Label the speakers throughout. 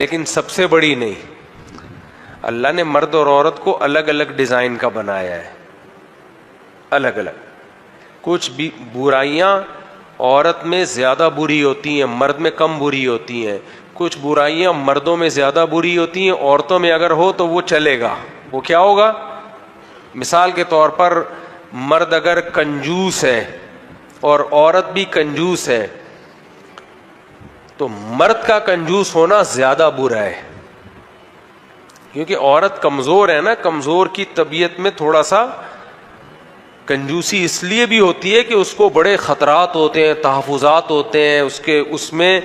Speaker 1: لیکن سب سے بڑی نہیں. اللہ نے مرد اور عورت کو الگ الگ ڈیزائن کا بنایا ہے, الگ الگ. کچھ بھی برائیاں عورت میں زیادہ بری ہوتی ہیں, مرد میں کم بری ہوتی ہیں. کچھ برائیاں مردوں میں زیادہ بری ہوتی ہیں, عورتوں میں اگر ہو تو وہ چلے گا. وہ کیا ہوگا؟ مثال کے طور پر مرد اگر کنجوس ہے اور عورت بھی کنجوس ہے تو مرد کا کنجوس ہونا زیادہ برا ہے, کیونکہ عورت کمزور ہے نا. کمزور کی طبیعت میں تھوڑا سا کنجوسی اس لیے بھی ہوتی ہے کہ اس کو بڑے خطرات ہوتے ہیں, تحفظات ہوتے ہیں, اس میں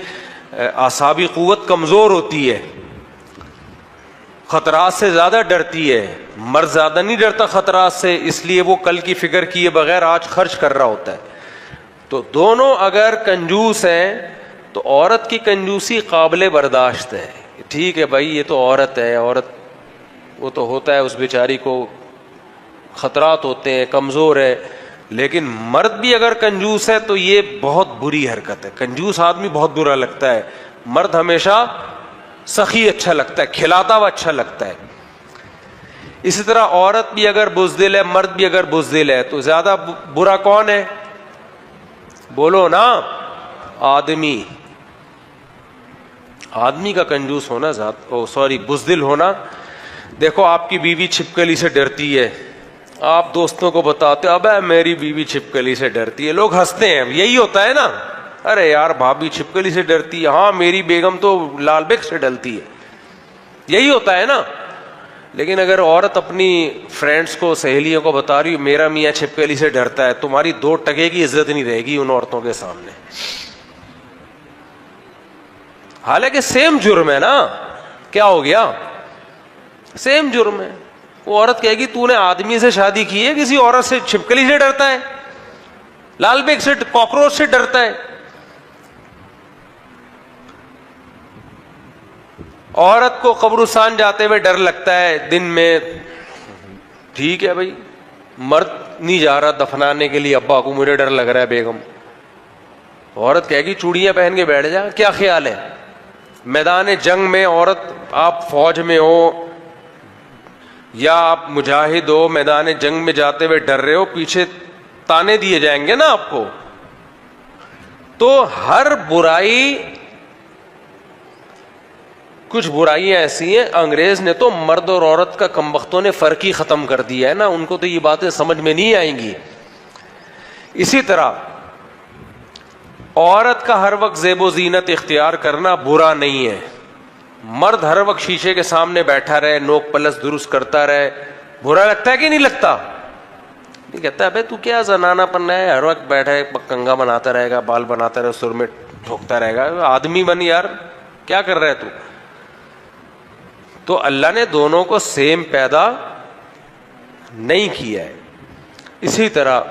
Speaker 1: اعصابی قوت کمزور ہوتی ہے, خطرات سے زیادہ ڈرتی ہے. مرد زیادہ نہیں ڈرتا خطرات سے, اس لیے وہ کل کی فکر کیے بغیر آج خرچ کر رہا ہوتا ہے. تو دونوں اگر کنجوس ہیں تو عورت کی کنجوسی قابل برداشت ہے. ٹھیک ہے بھائی, یہ تو عورت ہے, عورت وہ تو ہوتا ہے, اس بیچاری کو خطرات ہوتے ہیں, کمزور ہے. لیکن مرد بھی اگر کنجوس ہے تو یہ بہت بری حرکت ہے. کنجوس آدمی بہت برا لگتا ہے. مرد ہمیشہ سخی اچھا لگتا ہے, کھلاتا ہوا اچھا لگتا ہے. اسی طرح عورت بھی اگر بزدل ہے, مرد بھی اگر بزدل ہے, تو زیادہ برا کون ہے؟ بولو نا. آدمی. آدمی کا کنجوس ہونا بزدل ہونا. دیکھو آپ کی بیوی چھپکلی سے ڈرتی ہے, آپ دوستوں کو بتاتے اب میری بیوی چھپکلی سے ڈرتی ہے, لوگ ہنستے ہیں. یہی ہوتا ہے نا, ارے یار بھابھی چھپکلی سے ڈرتی ہے, ہاں میری بیگم تو لال بیگ سے ڈرتی ہے. یہی ہوتا ہے نا. لیکن اگر عورت اپنی فرینڈس کو, سہیلیوں کو بتا رہی میرا میاں چھپکلی سے ڈرتا ہے, تمہاری 2 ٹکے کی عزت نہیں رہے گی ان عورتوں کے سامنے. حالانکہ سیم جرم ہے نا. کیا ہو گیا؟ سیم جرم ہے. وہ عورت کہے گی تو نے آدمی سے شادی کی ہے, کسی عورت سے چھپکلی سے ڈرتا ہے, لال بیگ سے, کاکروچ سے ڈرتا ہے. عورت کو قبرستان جاتے ہوئے ڈر لگتا ہے دن میں, ٹھیک ہے بھائی. مرد نہیں جا رہا دفنانے کے لیے, ابا کو مجھے ڈر لگ رہا ہے بیگم. عورت کہے گی چوڑیاں پہن کے بیٹھ جا. کیا خیال ہے؟ میدان جنگ میں عورت, آپ فوج میں ہو یا آپ مجاہد ہو, میدان جنگ میں جاتے ہوئے ڈر رہے ہو, پیچھے تانے دیے جائیں گے نا آپ کو. تو ہر برائی, کچھ برائیاں ایسی ہیں, انگریز نے تو مرد اور عورت کا کمبختوں نے فرق ہی ختم کر دیا ہے نا. ان کو تو یہ باتیں سمجھ میں نہیں آئیں گی. اسی طرح عورت کا ہر وقت زیب و زینت اختیار کرنا برا نہیں ہے. مرد ہر وقت شیشے کے سامنے بیٹھا رہے, نوک پلس درست کرتا رہے, برا لگتا ہے کہ نہیں لگتا؟ نہیں کہتا ہے تو کیا زنانہ پن ہے, ہر وقت بیٹھا ہے کنگا بناتا رہے گا, بال بناتا رہے, سر میں ٹھوکتا رہے گا. آدمی بن یار, کیا کر رہا ہے تو؟ تو اللہ نے دونوں کو سیم پیدا نہیں کیا ہے. اسی طرح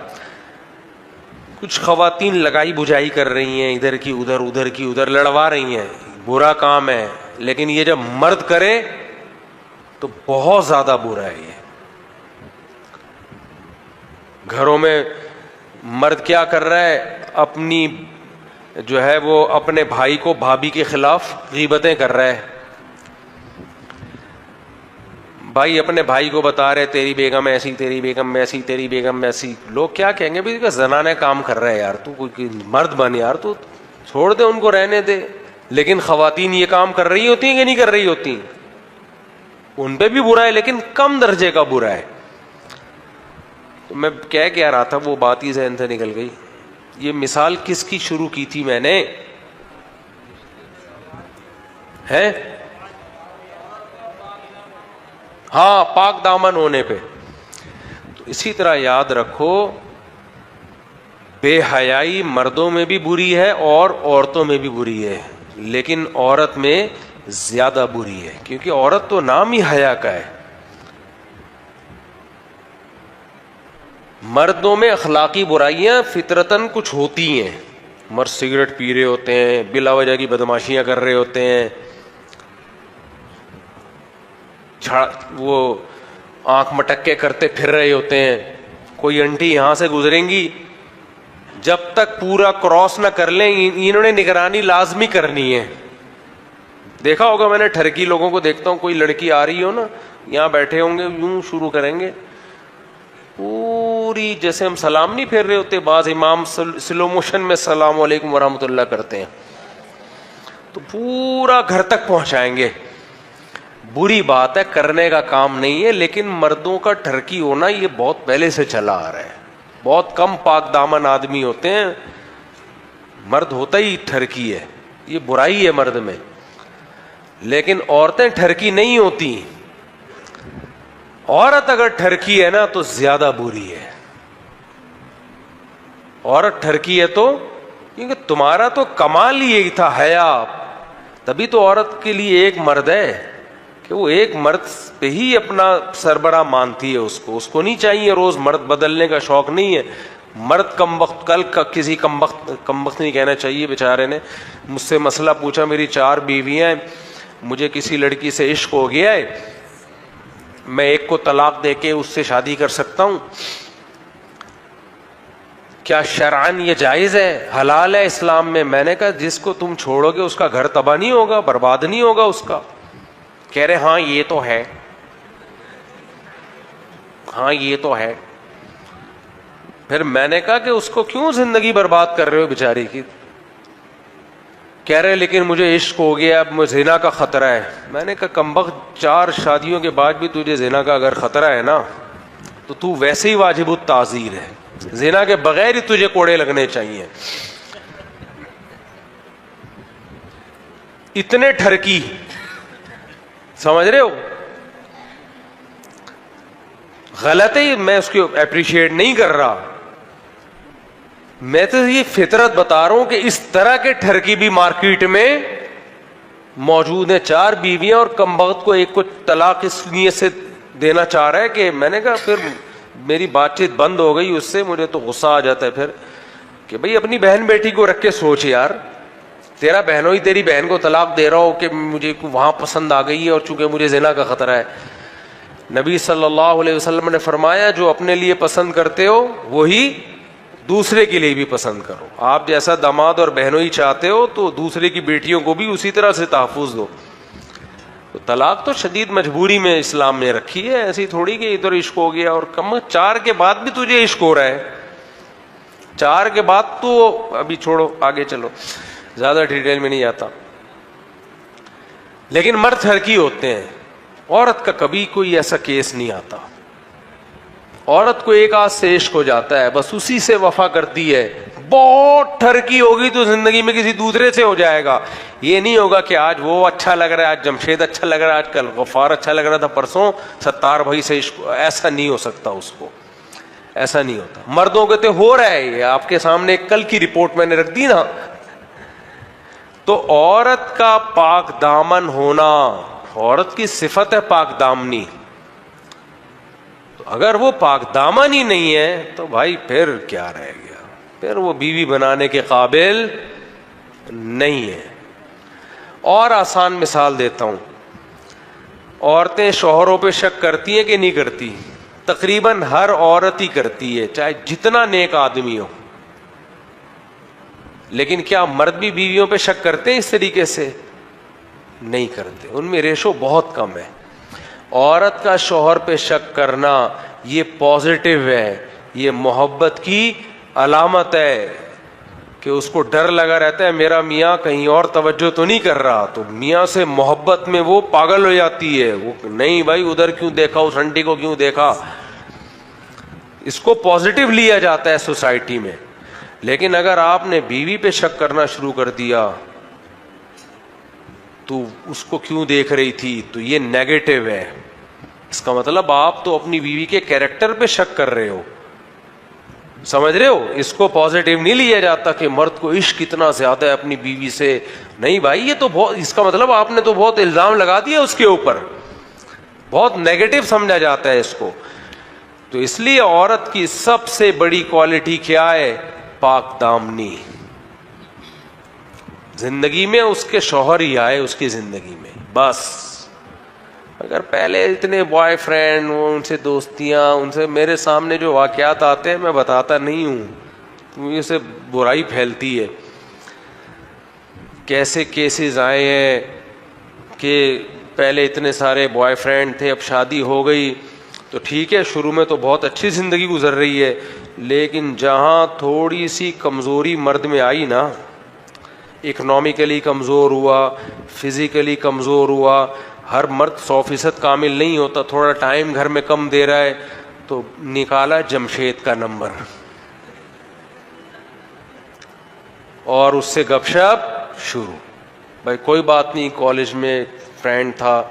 Speaker 1: کچھ خواتین لگائی بجائی کر رہی ہیں, ادھر کی ادھر, ادھر کی ادھر لڑوا رہی ہیں, برا کام ہے. لیکن یہ جب مرد کرے تو بہت زیادہ برا ہے. یہ گھروں میں مرد کیا کر رہا ہے, اپنی جو ہے وہ اپنے بھائی کو بھابھی کے خلاف غیبتیں کر رہا ہے. بھائی اپنے بھائی کو بتا رہے تیری بیگم ایسی, تیری بیگم ایسی, تیری بیگم ایسی. لوگ کیا کہیں گے, بھائی زنانہ کام کر رہا ہے یار, تو کوئی مرد بن یار, تو چھوڑ دے ان کو, رہنے دے. لیکن خواتین یہ کام کر رہی ہوتی ہیں کہ نہیں کر رہی ہوتی؟ ان پہ بھی برا ہے لیکن کم درجے کا برا ہے. تو میں کیا رہا تھا, وہ بات ہی ذہن سے نکل گئی. یہ مثال کس کی شروع کی تھی میں نے, ہے ہاں پاک دامن ہونے پہ. تو اسی طرح یاد رکھو, بے حیائی مردوں میں بھی بری ہے اور عورتوں میں بھی بری ہے, لیکن عورت میں زیادہ بری ہے, کیونکہ عورت تو نام ہی حیا کا ہے. مردوں میں اخلاقی برائیاں فطرتاً کچھ ہوتی ہیں. مرد سگریٹ پی رہے ہوتے ہیں, بلا وجہ کی بدماشیاں کر رہے ہوتے ہیں, وہ آنکھ مٹکے کرتے پھر رہے ہوتے ہیں. کوئی انٹی یہاں سے گزریں گی, جب تک پورا کراس نہ کر لیں انہوں نے نگرانی لازمی کرنی ہے. دیکھا ہوگا میں نے ٹھرکی لوگوں کو دیکھتا ہوں, کوئی لڑکی آ رہی ہو نا, یہاں بیٹھے ہوں گے, یوں شروع کریں گے پوری, جیسے ہم سلام نہیں پھیر رہے ہوتے, بعض امام سلو موشن میں السلام علیکم ورحمۃ اللہ کرتے ہیں, تو پورا گھر تک پہنچائیں گے. بری بات ہے, کرنے کا کام نہیں ہے, لیکن مردوں کا ٹھرکی ہونا یہ بہت پہلے سے چلا آ رہا ہے. بہت کم پاک دامن آدمی ہوتے ہیں, مرد ہوتا ہی ٹھرکی ہے, یہ برائی ہے مرد میں. لیکن عورتیں ٹھرکی نہیں ہوتی. عورت اگر ٹھرکی ہے نا تو زیادہ بری ہے. عورت ٹھرکی ہے تو, کیونکہ تمہارا تو کمال ہی یہی تھا حیا, تبھی تو عورت کے لیے ایک مرد ہے کہ وہ ایک مرد پہ ہی اپنا سربراہ مانتی ہے. اس کو نہیں چاہیے روز مرد بدلنے کا شوق نہیں ہے. مرد کم وقت, کل کا کسی کم وقت نہیں کہنا چاہیے. بیچارے نے مجھ سے مسئلہ پوچھا, میری 4 بیویاں ہیں, مجھے کسی لڑکی سے عشق ہو گیا ہے, میں ایک کو طلاق دے کے اس سے شادی کر سکتا ہوں, کیا شرعاً یہ جائز ہے, حلال ہے اسلام میں؟ میں نے کہا جس کو تم چھوڑو گے اس کا گھر تباہ نہیں ہوگا, برباد نہیں ہوگا اس کا؟ کہہ رہے ہاں یہ تو ہے, ہاں یہ تو ہے. پھر میں نے کہا کہ اس کو کیوں زندگی برباد کر رہے ہو بیچاری کی؟ کہہ رہے لیکن مجھے عشق ہو گیا, اب مجھے زنا کا خطرہ ہے. میں نے کہا کمبخت 4 شادیوں کے بعد بھی تجھے زنا کا اگر خطرہ ہے نا تو تو ویسے ہی واجب التعزیر ہے, زنا کے بغیر ہی تجھے کوڑے لگنے چاہیے. اتنے ٹھرکی, سمجھ رہے ہو؟ غلط ہے, میں اس کو اپریشیٹ نہیں کر رہا, میں تو یہ فطرت بتا رہا ہوں کہ اس طرح کے ٹھرکی بھی مارکیٹ میں موجود ہیں. 4 بیویاں اور کمبخت کو ایک کو طلاق اس نیت سے دینا چاہ رہا ہے کہ میں نے کہا پھر میری بات چیت بند ہو گئی اس سے. مجھے تو غصہ آ جاتا ہے پھر کہ بھئی اپنی بہن بیٹی کو رکھ کے سوچ یار, تیرا بہنوں ہی تیری بہن کو طلاق دے رہا ہو کہ مجھے وہاں پسند آ گئی ہے اور چونکہ مجھے زنا کا خطرہ ہے. نبی صلی اللہ علیہ وسلم نے فرمایا جو اپنے لیے پسند کرتے ہو وہی دوسرے کے لیے بھی پسند کرو. آپ جیسا داماد اور بہنوئی چاہتے ہو تو دوسرے کی بیٹیوں کو بھی اسی طرح سے تحفظ دو. تو طلاق تو شدید مجبوری میں اسلام نے رکھی ہے, ایسی تھوڑی کہ ادھر عشق ہو گیا اور کم 4 کے بعد بھی تجھے عشق ہو رہا ہے. 4 کے بعد تو ابھی چھوڑو, آگے چلو, زیادہ ڈیٹیل میں نہیں آتا. لیکن مرد ٹھرکی ہوتے ہیں, عورت کا کبھی کوئی ایسا کیس نہیں آتا. عورت کو ایک آدھ سے عشق ہو جاتا ہے, بس اسی سے وفا کرتی ہے. بہت ٹھرکی ہوگی تو زندگی میں کسی دوسرے سے ہو جائے گا. یہ نہیں ہوگا کہ آج وہ اچھا لگ رہا ہے, آج جمشید اچھا لگ رہا ہے, آج کل غفار اچھا لگ رہا تھا, پرسوں ستار بھائی سے عشق. ایسا نہیں ہو سکتا, اس کو ایسا نہیں ہوتا. مردوں کے تو ہو رہا ہے, یہ آپ کے سامنے کل کی رپورٹ میں نے رکھ دی نا. تو عورت کا پاک دامن ہونا, عورت کی صفت ہے پاک دامنی. اگر وہ پاک دامن ہی نہیں ہے تو بھائی پھر کیا رہ گیا, پھر وہ بیوی بنانے کے قابل نہیں ہے. اور آسان مثال دیتا ہوں, عورتیں شوہروں پہ شک کرتی ہیں کہ نہیں کرتی؟ تقریباً ہر عورت ہی کرتی ہے, چاہے جتنا نیک آدمی ہو. لیکن کیا مرد بھی بیویوں پہ شک کرتے ہیں اس طریقے سے؟ نہیں کرتے, ان میں ریشو بہت کم ہے. عورت کا شوہر پہ شک کرنا یہ پازیٹیو ہے, یہ محبت کی علامت ہے کہ اس کو ڈر لگا رہتا ہے میرا میاں کہیں اور توجہ تو نہیں کر رہا. تو میاں سے محبت میں وہ پاگل ہو جاتی ہے, وہ نہیں بھائی ادھر کیوں دیکھا, اس ہنڈی کو کیوں دیکھا. اس کو پازیٹیو لیا جاتا ہے سوسائٹی میں. لیکن اگر آپ نے بیوی پہ شک کرنا شروع کر دیا تو اس کو کیوں دیکھ رہی تھی, تو یہ نیگیٹو ہے. اس کا مطلب آپ تو اپنی بیوی کے کیریکٹر پہ شک کر رہے ہو, سمجھ رہے ہو. اس کو پازیٹیو نہیں لیا جاتا کہ مرد کو عشق اتنا زیادہ ہے اپنی بیوی سے. نہیں بھائی, یہ تو بہت, اس کا مطلب آپ نے تو بہت الزام لگا دیا اس کے اوپر, بہت نیگیٹو سمجھا جاتا ہے اس کو. تو اس لیے عورت کی سب سے بڑی کوالٹی کیا ہے؟ پاک دامنی. زندگی میں اس کے شوہر ہی آئے اس کی زندگی میں بس. اگر پہلے اتنے بوائے فرینڈ, ان سے دوستیاں, ان سے میرے سامنے جو واقعات آتے ہیں میں بتاتا نہیں ہوں, کیونکہ اسے برائی پھیلتی ہے. کیسے کیسز آئے ہیں, کہ پہلے اتنے سارے بوائے فرینڈ تھے, اب شادی ہو گئی تو ٹھیک ہے, شروع میں تو بہت اچھی زندگی گزر رہی ہے, لیکن جہاں تھوڑی سی کمزوری مرد میں آئی نا, اکنامیکلی کمزور ہوا, فزیکلی کمزور ہوا, ہر مرد 100% کامل نہیں ہوتا, تھوڑا ٹائم گھر میں کم دے رہا ہے, تو نکالا جمشید کا نمبر اور اس سے گپ شپ شروع. بھائی کوئی بات نہیں, کالج میں فرینڈ تھا,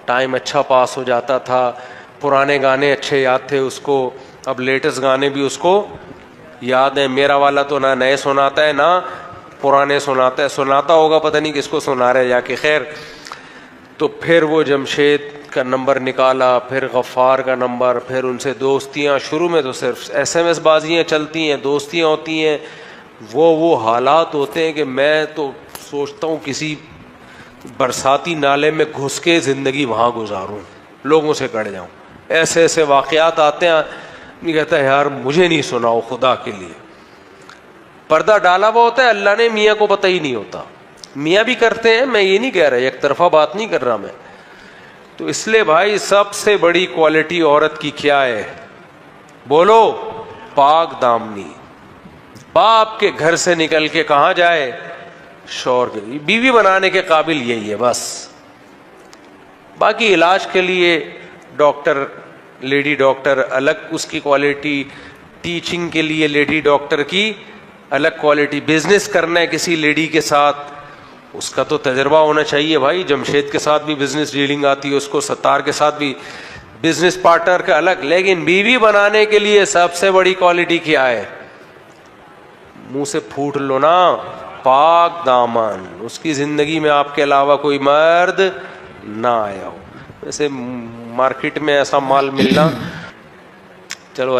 Speaker 1: ٹائم اچھا پاس ہو جاتا تھا, پرانے گانے اچھے یاد تھے اس کو, اب لیٹسٹ گانے بھی اس کو یاد ہیں. میرا والا تو نہ نئے سناتا ہے نہ پرانے سناتا ہے, سناتا ہوگا پتہ نہیں کس کو سنا رہے جا کے. خیر, تو پھر وہ جمشید کا نمبر نکالا, پھر غفار کا نمبر, پھر ان سے دوستیاں. شروع میں تو صرف SMS بازیاں چلتی ہیں, دوستیاں ہوتی ہیں, وہ حالات ہوتے ہیں کہ میں تو سوچتا ہوں کسی برساتی نالے میں گھس کے زندگی وہاں گزاروں, لوگوں سے کٹ جاؤں. ایسے ایسے واقعات آتے ہیں, نہیں کہتا ہے یار مجھے نہیں سناؤ خدا کے لیے. پردہ ڈالا ہوا ہوتا ہے, اللہ نے میاں کو پتہ ہی نہیں ہوتا. میاں بھی کرتے ہیں, میں یہ نہیں کہہ رہا, ایک طرفہ بات نہیں کر رہا میں. تو اس لیے بھائی سب سے بڑی کوالٹی عورت کی کیا ہے؟ بولو, پاک دامنی. باپ کے گھر سے نکل کے کہاں جائے؟ شوہر کے. بیوی بنانے کے قابل یہی ہے بس. باقی علاج کے لیے ڈاکٹر, لیڈی ڈاکٹر الگ اس کی کوالٹی, ٹیچنگ کے لیے لیڈی ڈاکٹر کی الگ کوالٹی, بزنس کرنا ہے کسی لیڈی کے ساتھ اس کا تو تجربہ ہونا چاہیے بھائی. جمشید کے ساتھ بھی بزنس ڈیلنگ آتی ہے اس کو, ستار کے ساتھ بھی بزنس پارٹنر کا الگ. لیکن بیوی بنانے کے لیے سب سے بڑی کوالٹی کیا ہے؟ منہ سے پھوٹ لو نا, پاک دامن. اس کی زندگی میں آپ کے علاوہ کوئی مرد نہ آیا ہو. ویسے مارکیٹ میں ایسا مال ملنا, چلو